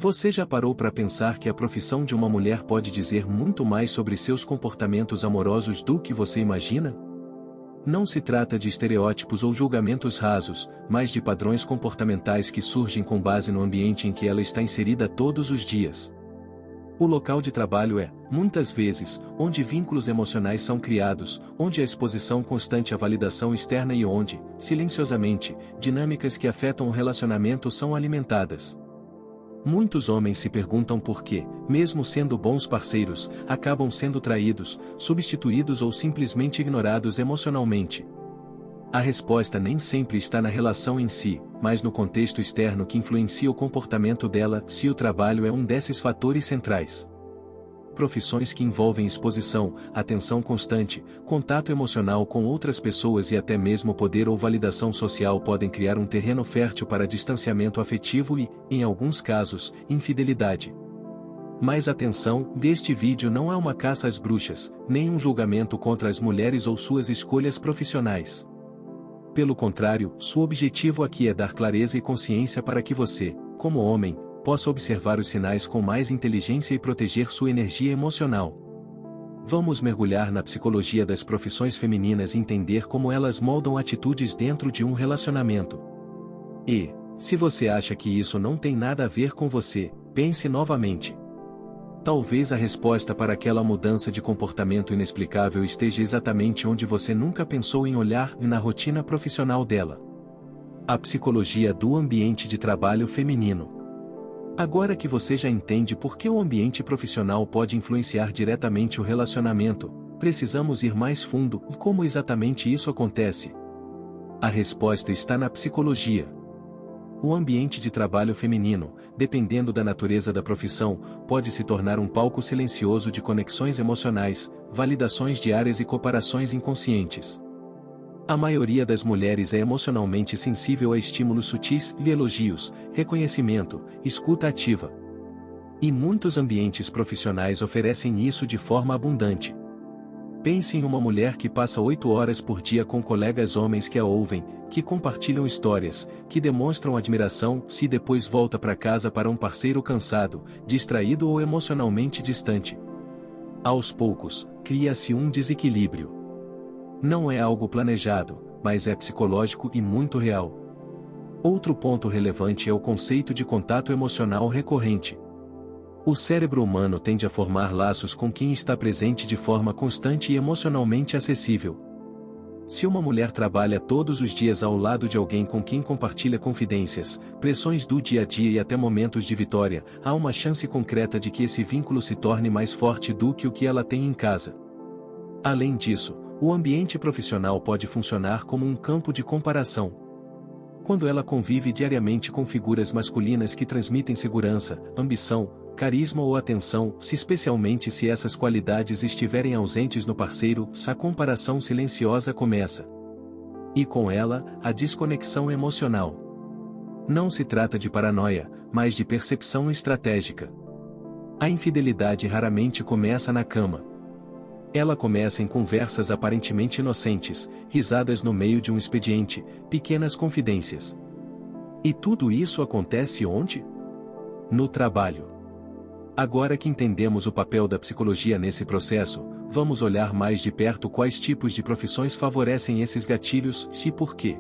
Você já parou para pensar que a profissão de uma mulher pode dizer muito mais sobre seus comportamentos amorosos do que você imagina? Não se trata de estereótipos ou julgamentos rasos, mas de padrões comportamentais que surgem com base no ambiente em que ela está inserida todos os dias. O local de trabalho é, muitas vezes, onde vínculos emocionais são criados, onde a exposição constante à validação externa e onde, silenciosamente, dinâmicas que afetam o relacionamento são alimentadas. Muitos homens se perguntam por que, mesmo sendo bons parceiros, acabam sendo traídos, substituídos ou simplesmente ignorados emocionalmente. A resposta nem sempre está na relação em si, mas no contexto externo que influencia o comportamento dela, se o trabalho é um desses fatores centrais. Profissões que envolvem exposição, atenção constante, contato emocional com outras pessoas e até mesmo poder ou validação social podem criar um terreno fértil para distanciamento afetivo e, em alguns casos, infidelidade. Mas atenção, deste vídeo não é uma caça às bruxas, nem um julgamento contra as mulheres ou suas escolhas profissionais. Pelo contrário, seu objetivo aqui é dar clareza e consciência para que você, como homem, possa observar os sinais com mais inteligência e proteger sua energia emocional. Vamos mergulhar na psicologia das profissões femininas e entender como elas moldam atitudes dentro de um relacionamento. E, se você acha que isso não tem nada a ver com você, pense novamente. Talvez a resposta para aquela mudança de comportamento inexplicável esteja exatamente onde você nunca pensou em olhar e na rotina profissional dela. A psicologia do ambiente de trabalho feminino. Agora que você já entende por que o ambiente profissional pode influenciar diretamente o relacionamento, precisamos ir mais fundo e como exatamente isso acontece. A resposta está na psicologia. O ambiente de trabalho feminino, dependendo da natureza da profissão, pode se tornar um palco silencioso de conexões emocionais, validações diárias e cooperações inconscientes. A maioria das mulheres é emocionalmente sensível a estímulos sutis e elogios, reconhecimento, escuta ativa. E muitos ambientes profissionais oferecem isso de forma abundante. Pense em uma mulher que passa 8 horas por dia com colegas homens que a ouvem, que compartilham histórias, que demonstram admiração, se depois volta para casa para um parceiro cansado, distraído ou emocionalmente distante. Aos poucos, cria-se um desequilíbrio. Não é algo planejado, mas é psicológico e muito real. Outro ponto relevante é o conceito de contato emocional recorrente. O cérebro humano tende a formar laços com quem está presente de forma constante e emocionalmente acessível. Se uma mulher trabalha todos os dias ao lado de alguém com quem compartilha confidências, pressões do dia a dia e até momentos de vitória, há uma chance concreta de que esse vínculo se torne mais forte do que o que ela tem em casa. Além disso, o ambiente profissional pode funcionar como um campo de comparação. Quando ela convive diariamente com figuras masculinas que transmitem segurança, ambição, carisma ou atenção, especialmente se essas qualidades estiverem ausentes no parceiro, a comparação silenciosa começa. E com ela, a desconexão emocional. Não se trata de paranoia, mas de percepção estratégica. A infidelidade raramente começa na cama. Ela começa em conversas aparentemente inocentes, risadas no meio de um expediente, pequenas confidências. E tudo isso acontece onde? No trabalho. Agora que entendemos o papel da psicologia nesse processo, vamos olhar mais de perto quais tipos de profissões favorecem esses gatilhos e por quê.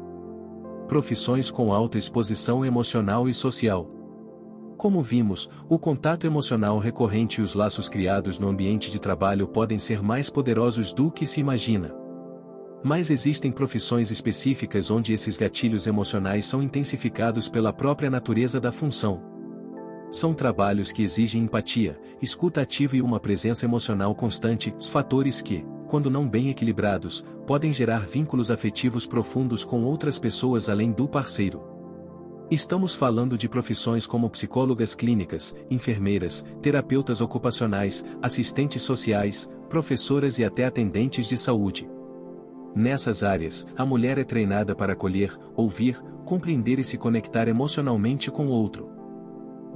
Profissões com alta exposição emocional e social. Como vimos, o contato emocional recorrente e os laços criados no ambiente de trabalho podem ser mais poderosos do que se imagina. Mas existem profissões específicas onde esses gatilhos emocionais são intensificados pela própria natureza da função. São trabalhos que exigem empatia, escuta ativa e uma presença emocional constante, fatores que, quando não bem equilibrados, podem gerar vínculos afetivos profundos com outras pessoas além do parceiro. Estamos falando de profissões como psicólogas clínicas, enfermeiras, terapeutas ocupacionais, assistentes sociais, professoras e até atendentes de saúde. Nessas áreas, a mulher é treinada para acolher, ouvir, compreender e se conectar emocionalmente com o outro.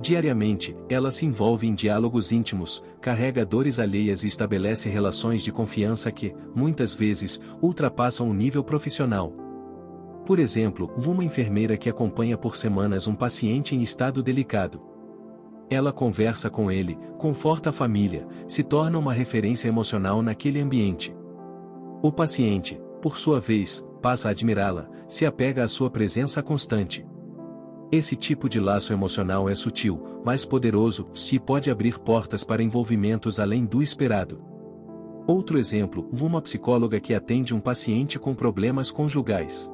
Diariamente, ela se envolve em diálogos íntimos, carrega dores alheias e estabelece relações de confiança que, muitas vezes, ultrapassam o nível profissional. Por exemplo, uma enfermeira que acompanha por semanas um paciente em estado delicado. Ela conversa com ele, conforta a família, se torna uma referência emocional naquele ambiente. O paciente, por sua vez, passa a admirá-la, se apega à sua presença constante. Esse tipo de laço emocional é sutil, mas poderoso, e pode abrir portas para envolvimentos além do esperado. Outro exemplo, uma psicóloga que atende um paciente com problemas conjugais.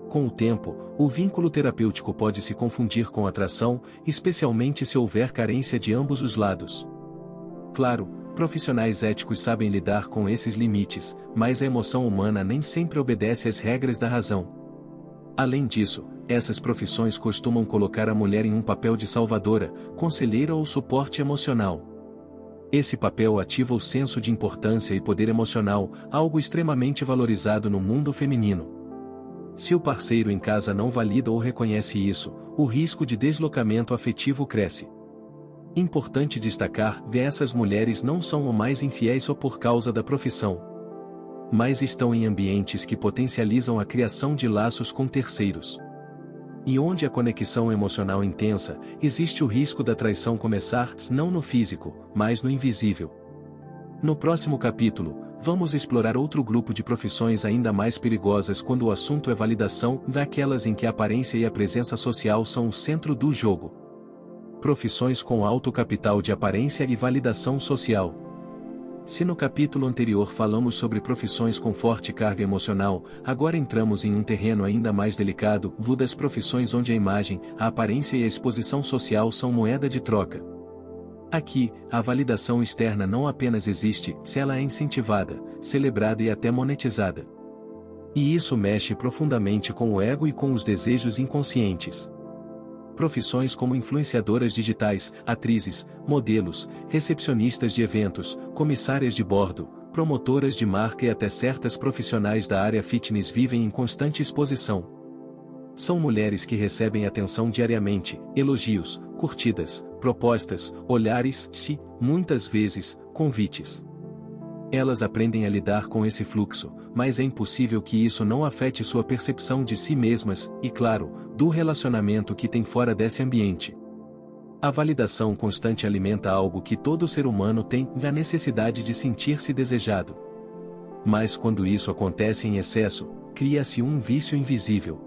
Com o tempo, o vínculo terapêutico pode se confundir com atração, especialmente se houver carência de ambos os lados. Claro, profissionais éticos sabem lidar com esses limites, mas a emoção humana nem sempre obedece às regras da razão. Além disso, essas profissões costumam colocar a mulher em um papel de salvadora, conselheira ou suporte emocional. Esse papel ativa o senso de importância e poder emocional, algo extremamente valorizado no mundo feminino. Se o parceiro em casa não valida ou reconhece isso, o risco de deslocamento afetivo cresce. Importante destacar que essas mulheres não são o mais infiéis só por causa da profissão, mas estão em ambientes que potencializam a criação de laços com terceiros. E onde a conexão emocional é intensa, existe o risco da traição começar não no físico, mas no invisível. No próximo capítulo, vamos explorar outro grupo de profissões ainda mais perigosas quando o assunto é validação, daquelas em que a aparência e a presença social são o centro do jogo. Profissões com alto capital de aparência e validação social. Se no capítulo anterior falamos sobre profissões com forte carga emocional, agora entramos em um terreno ainda mais delicado, o das profissões onde a imagem, a aparência e a exposição social são moeda de troca. Aqui, a validação externa não apenas existe, se ela é incentivada, celebrada e até monetizada. E isso mexe profundamente com o ego e com os desejos inconscientes. Profissões como influenciadoras digitais, atrizes, modelos, recepcionistas de eventos, comissárias de bordo, promotoras de marca e até certas profissionais da área fitness vivem em constante exposição. São mulheres que recebem atenção diariamente, elogios, curtidas, propostas, olhares, muitas vezes, convites. Elas aprendem a lidar com esse fluxo, mas é impossível que isso não afete sua percepção de si mesmas, e claro, do relacionamento que tem fora desse ambiente. A validação constante alimenta algo que todo ser humano tem, a necessidade de sentir-se desejado. Mas quando isso acontece em excesso, cria-se um vício invisível.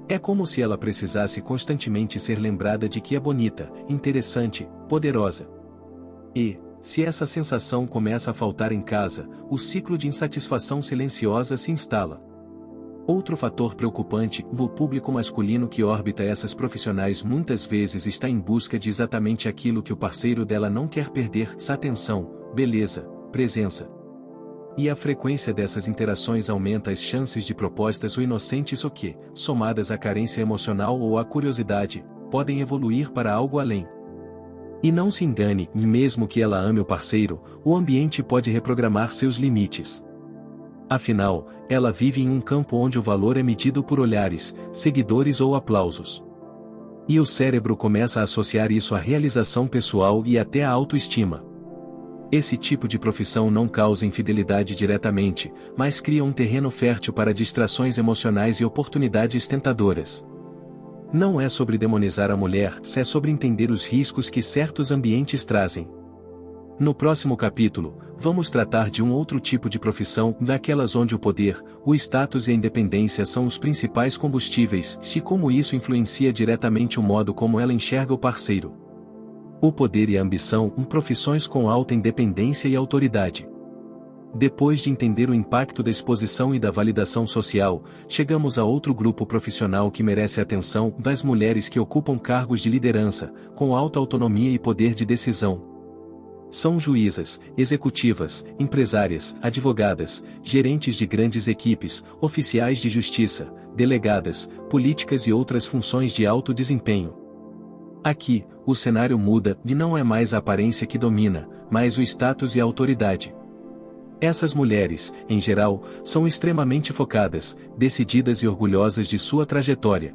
É como se ela precisasse constantemente ser lembrada de que é bonita, interessante, poderosa. E, se essa sensação começa a faltar em casa, o ciclo de insatisfação silenciosa se instala. Outro fator preocupante, o público masculino que orbita essas profissionais muitas vezes está em busca de exatamente aquilo que o parceiro dela não quer perder: atenção, beleza, presença. E a frequência dessas interações aumenta as chances de propostas ou inocentes ou que, somadas à carência emocional ou à curiosidade, podem evoluir para algo além. E não se engane, mesmo que ela ame o parceiro, o ambiente pode reprogramar seus limites. Afinal, ela vive em um campo onde o valor é medido por olhares, seguidores ou aplausos. E o cérebro começa a associar isso à realização pessoal e até à autoestima. Esse tipo de profissão não causa infidelidade diretamente, mas cria um terreno fértil para distrações emocionais e oportunidades tentadoras. Não é sobre demonizar a mulher, é sobre entender os riscos que certos ambientes trazem. No próximo capítulo, vamos tratar de um outro tipo de profissão, daquelas onde o poder, o status e a independência são os principais combustíveis, e como isso influencia diretamente o modo como ela enxerga o parceiro. O poder e a ambição, profissões com alta independência e autoridade. Depois de entender o impacto da exposição e da validação social, chegamos a outro grupo profissional que merece a atenção: das mulheres que ocupam cargos de liderança, com alta autonomia e poder de decisão. São juízas, executivas, empresárias, advogadas, gerentes de grandes equipes, oficiais de justiça, delegadas, políticas e outras funções de alto desempenho. Aqui, o cenário muda, e não é mais a aparência que domina, mas o status e a autoridade. Essas mulheres, em geral, são extremamente focadas, decididas e orgulhosas de sua trajetória.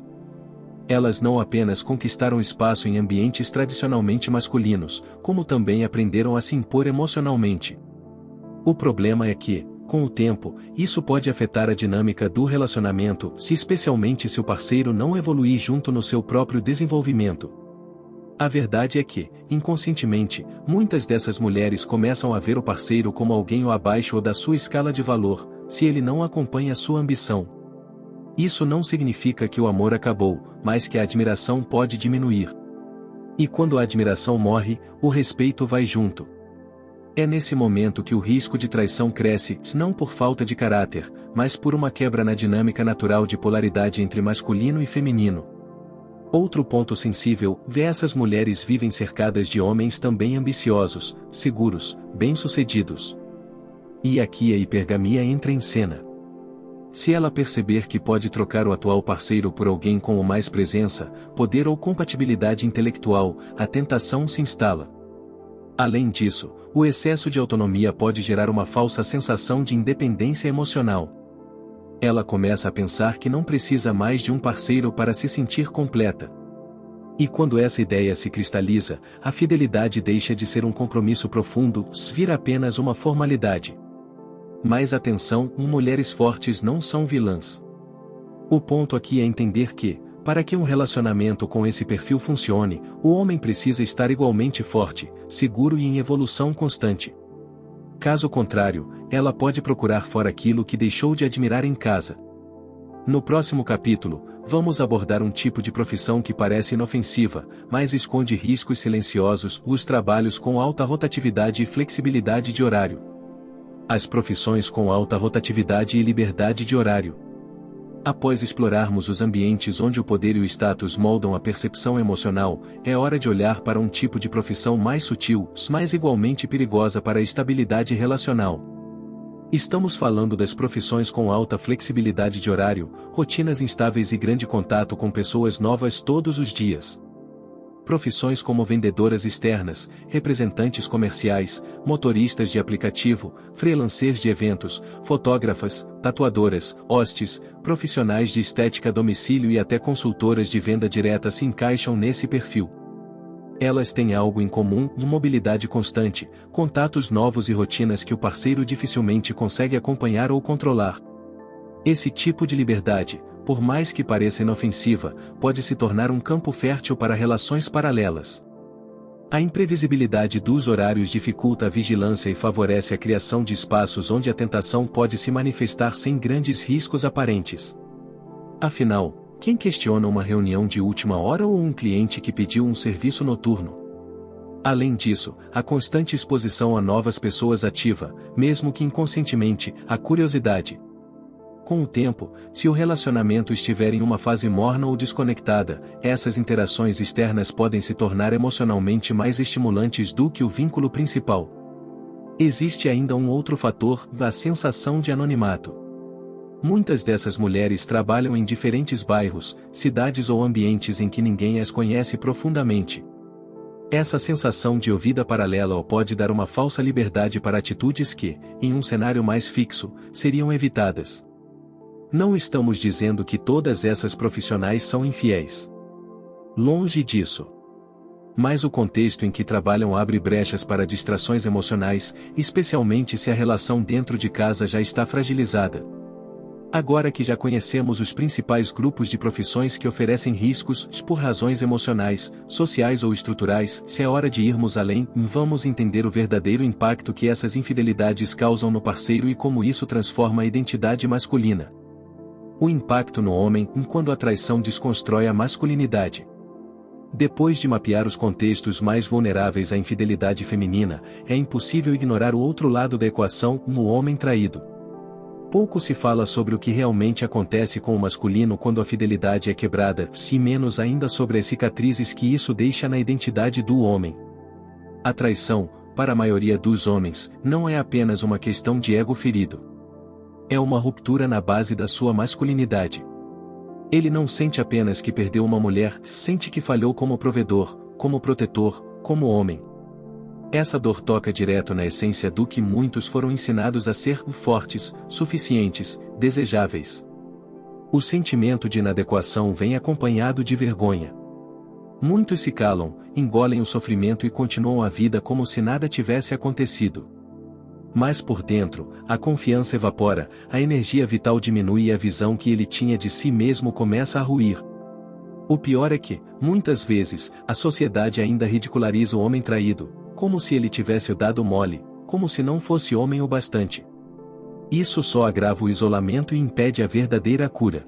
Elas não apenas conquistaram espaço em ambientes tradicionalmente masculinos, como também aprenderam a se impor emocionalmente. O problema é que, com o tempo, isso pode afetar a dinâmica do relacionamento, especialmente se o parceiro não evoluir junto no seu próprio desenvolvimento. A verdade é que, inconscientemente, muitas dessas mulheres começam a ver o parceiro como alguém abaixo da sua escala de valor, se ele não acompanha sua ambição. Isso não significa que o amor acabou, mas que a admiração pode diminuir. E quando a admiração morre, o respeito vai junto. É nesse momento que o risco de traição cresce, não por falta de caráter, mas por uma quebra na dinâmica natural de polaridade entre masculino e feminino. Outro ponto sensível: essas mulheres vivem cercadas de homens também ambiciosos, seguros, bem-sucedidos. E aqui a hipergamia entra em cena. Se ela perceber que pode trocar o atual parceiro por alguém com mais presença, poder ou compatibilidade intelectual, a tentação se instala. Além disso, o excesso de autonomia pode gerar uma falsa sensação de independência emocional. Ela começa a pensar que não precisa mais de um parceiro para se sentir completa. E quando essa ideia se cristaliza, a fidelidade deixa de ser um compromisso profundo, vira apenas uma formalidade. Mas atenção, mulheres fortes não são vilãs. O ponto aqui é entender que, para que um relacionamento com esse perfil funcione, o homem precisa estar igualmente forte, seguro e em evolução constante. Caso contrário, ela pode procurar fora aquilo que deixou de admirar em casa. No próximo capítulo, vamos abordar um tipo de profissão que parece inofensiva, mas esconde riscos silenciosos: os trabalhos com alta rotatividade e flexibilidade de horário. As profissões com alta rotatividade e liberdade de horário. Após explorarmos os ambientes onde o poder e o status moldam a percepção emocional, é hora de olhar para um tipo de profissão mais sutil, mas igualmente perigosa para a estabilidade relacional. Estamos falando das profissões com alta flexibilidade de horário, rotinas instáveis e grande contato com pessoas novas todos os dias. Profissões como vendedoras externas, representantes comerciais, motoristas de aplicativo, freelancers de eventos, fotógrafas, tatuadoras, hostes, profissionais de estética a domicílio e até consultoras de venda direta se encaixam nesse perfil. Elas têm algo em comum: mobilidade constante, contatos novos e rotinas que o parceiro dificilmente consegue acompanhar ou controlar. Esse tipo de liberdade, por mais que pareça inofensiva, pode se tornar um campo fértil para relações paralelas. A imprevisibilidade dos horários dificulta a vigilância e favorece a criação de espaços onde a tentação pode se manifestar sem grandes riscos aparentes. Afinal, quem questiona uma reunião de última hora ou um cliente que pediu um serviço noturno? Além disso, a constante exposição a novas pessoas ativa, mesmo que inconscientemente, a curiosidade. Com o tempo, se o relacionamento estiver em uma fase morna ou desconectada, essas interações externas podem se tornar emocionalmente mais estimulantes do que o vínculo principal. Existe ainda um outro fator: a sensação de anonimato. Muitas dessas mulheres trabalham em diferentes bairros, cidades ou ambientes em que ninguém as conhece profundamente. Essa sensação de vida paralela pode dar uma falsa liberdade para atitudes que, em um cenário mais fixo, seriam evitadas. Não estamos dizendo que todas essas profissionais são infiéis. Longe disso. Mas o contexto em que trabalham abre brechas para distrações emocionais, especialmente se a relação dentro de casa já está fragilizada. Agora que já conhecemos os principais grupos de profissões que oferecem riscos, por razões emocionais, sociais ou estruturais, se é hora de irmos além, vamos entender o verdadeiro impacto que essas infidelidades causam no parceiro e como isso transforma a identidade masculina. O impacto no homem, quando a traição desconstrói a masculinidade. Depois de mapear os contextos mais vulneráveis à infidelidade feminina, é impossível ignorar o outro lado da equação: o homem traído. Pouco se fala sobre o que realmente acontece com o masculino quando a fidelidade é quebrada, e menos ainda sobre as cicatrizes que isso deixa na identidade do homem. A traição, para a maioria dos homens, não é apenas uma questão de ego ferido. É uma ruptura na base da sua masculinidade. Ele não sente apenas que perdeu uma mulher, sente que falhou como provedor, como protetor, como homem. Essa dor toca direto na essência do que muitos foram ensinados a ser: fortes, suficientes, desejáveis. O sentimento de inadequação vem acompanhado de vergonha. Muitos se calam, engolem o sofrimento e continuam a vida como se nada tivesse acontecido. Mas por dentro, a confiança evapora, a energia vital diminui e a visão que ele tinha de si mesmo começa a ruir. O pior é que, muitas vezes, a sociedade ainda ridiculariza o homem traído, como se ele tivesse dado mole, como se não fosse homem o bastante. Isso só agrava o isolamento e impede a verdadeira cura.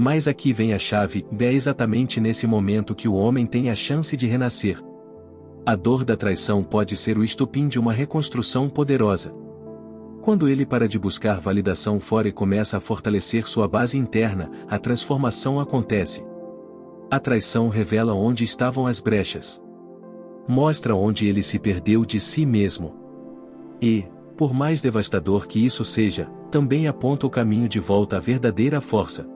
Mas aqui vem a chave, é exatamente nesse momento que o homem tem a chance de renascer. A dor da traição pode ser o estopim de uma reconstrução poderosa. Quando ele para de buscar validação fora e começa a fortalecer sua base interna, a transformação acontece. A traição revela onde estavam as brechas. Mostra onde ele se perdeu de si mesmo. E, por mais devastador que isso seja, também aponta o caminho de volta à verdadeira força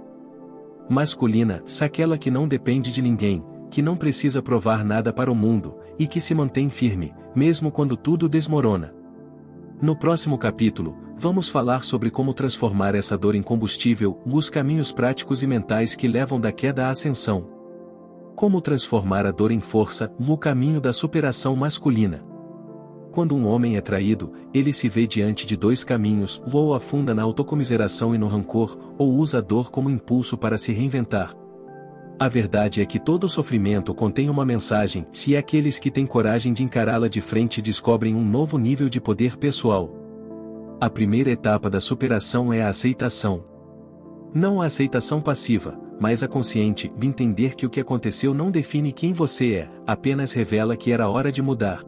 masculina, aquela que não depende de ninguém, que não precisa provar nada para o mundo, e que se mantém firme, mesmo quando tudo desmorona. No próximo capítulo, vamos falar sobre como transformar essa dor em combustível, os caminhos práticos e mentais que levam da queda à ascensão. Como transformar a dor em força, no caminho da superação masculina. Quando um homem é traído, ele se vê diante de dois caminhos, ou afunda na autocomiseração e no rancor, ou usa a dor como impulso para se reinventar. A verdade é que todo sofrimento contém uma mensagem, se aqueles que têm coragem de encará-la de frente descobrem um novo nível de poder pessoal. A primeira etapa da superação é a aceitação. Não a aceitação passiva, mas a consciente, de entender que o que aconteceu não define quem você é, apenas revela que era hora de mudar.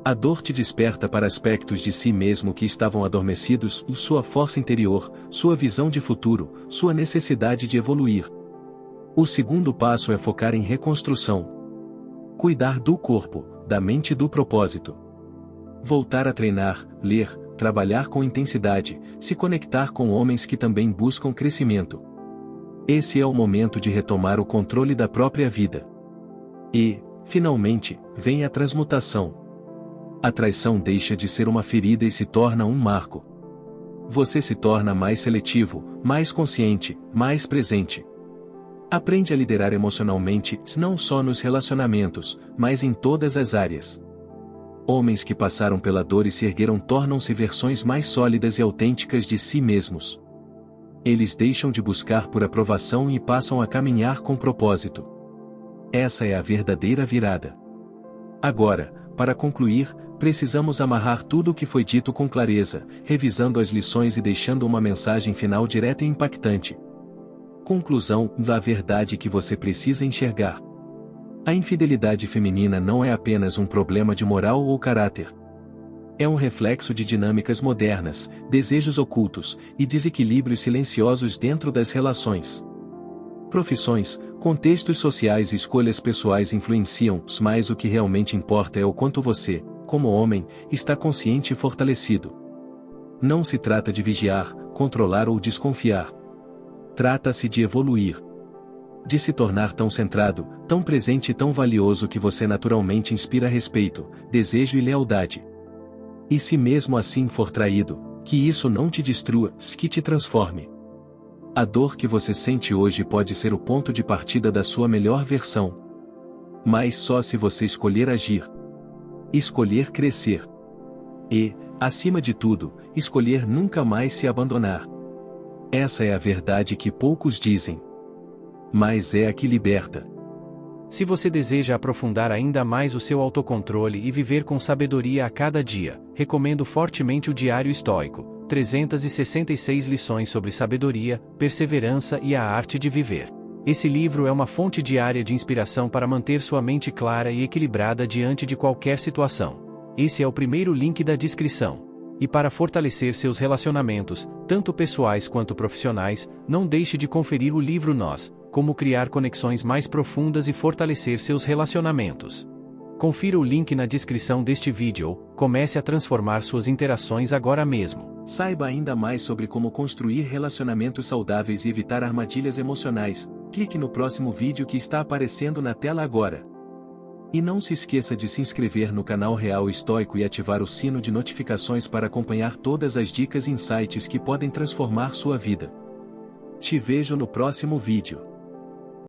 A dor te desperta para aspectos de si mesmo que estavam adormecidos, sua força interior, sua visão de futuro, sua necessidade de evoluir. O segundo passo é focar em reconstrução. Cuidar do corpo, da mente e do propósito. Voltar a treinar, ler, trabalhar com intensidade, se conectar com homens que também buscam crescimento. Esse é o momento de retomar o controle da própria vida. E, finalmente, vem a transmutação. A traição deixa de ser uma ferida e se torna um marco. Você se torna mais seletivo, mais consciente, mais presente. Aprende a liderar emocionalmente, não só nos relacionamentos, mas em todas as áreas. Homens que passaram pela dor e se ergueram tornam-se versões mais sólidas e autênticas de si mesmos. Eles deixam de buscar por aprovação e passam a caminhar com propósito. Essa é a verdadeira virada. Agora, para concluir, precisamos amarrar tudo o que foi dito com clareza, revisando as lições e deixando uma mensagem final direta e impactante. Conclusão: da verdade que você precisa enxergar. A infidelidade feminina não é apenas um problema de moral ou caráter. É um reflexo de dinâmicas modernas, desejos ocultos e desequilíbrios silenciosos dentro das relações. Profissões, contextos sociais e escolhas pessoais influenciam, mas o que realmente importa é o quanto você, como homem, está consciente e fortalecido. Não se trata de vigiar, controlar ou desconfiar. Trata-se de evoluir. De se tornar tão centrado, tão presente e tão valioso que você naturalmente inspira respeito, desejo e lealdade. E se mesmo assim for traído, que isso não te destrua, que te transforme. A dor que você sente hoje pode ser o ponto de partida da sua melhor versão. Mas só se você escolher agir. Escolher crescer. E, acima de tudo, escolher nunca mais se abandonar. Essa é a verdade que poucos dizem. Mas é a que liberta. Se você deseja aprofundar ainda mais o seu autocontrole e viver com sabedoria a cada dia, recomendo fortemente o Diário Estoico, 366 lições sobre sabedoria, perseverança e a arte de viver. Esse livro é uma fonte diária de inspiração para manter sua mente clara e equilibrada diante de qualquer situação. Esse é o primeiro link da descrição. E para fortalecer seus relacionamentos, tanto pessoais quanto profissionais, não deixe de conferir o livro Nós, Como Criar Conexões Mais Profundas e Fortalecer Seus Relacionamentos. Confira o link na descrição deste vídeo. Comece a transformar suas interações agora mesmo. Saiba ainda mais sobre como construir relacionamentos saudáveis e evitar armadilhas emocionais. Clique no próximo vídeo que está aparecendo na tela agora. E não se esqueça de se inscrever no canal Real Estoico e ativar o sino de notificações para acompanhar todas as dicas e insights que podem transformar sua vida. Te vejo no próximo vídeo.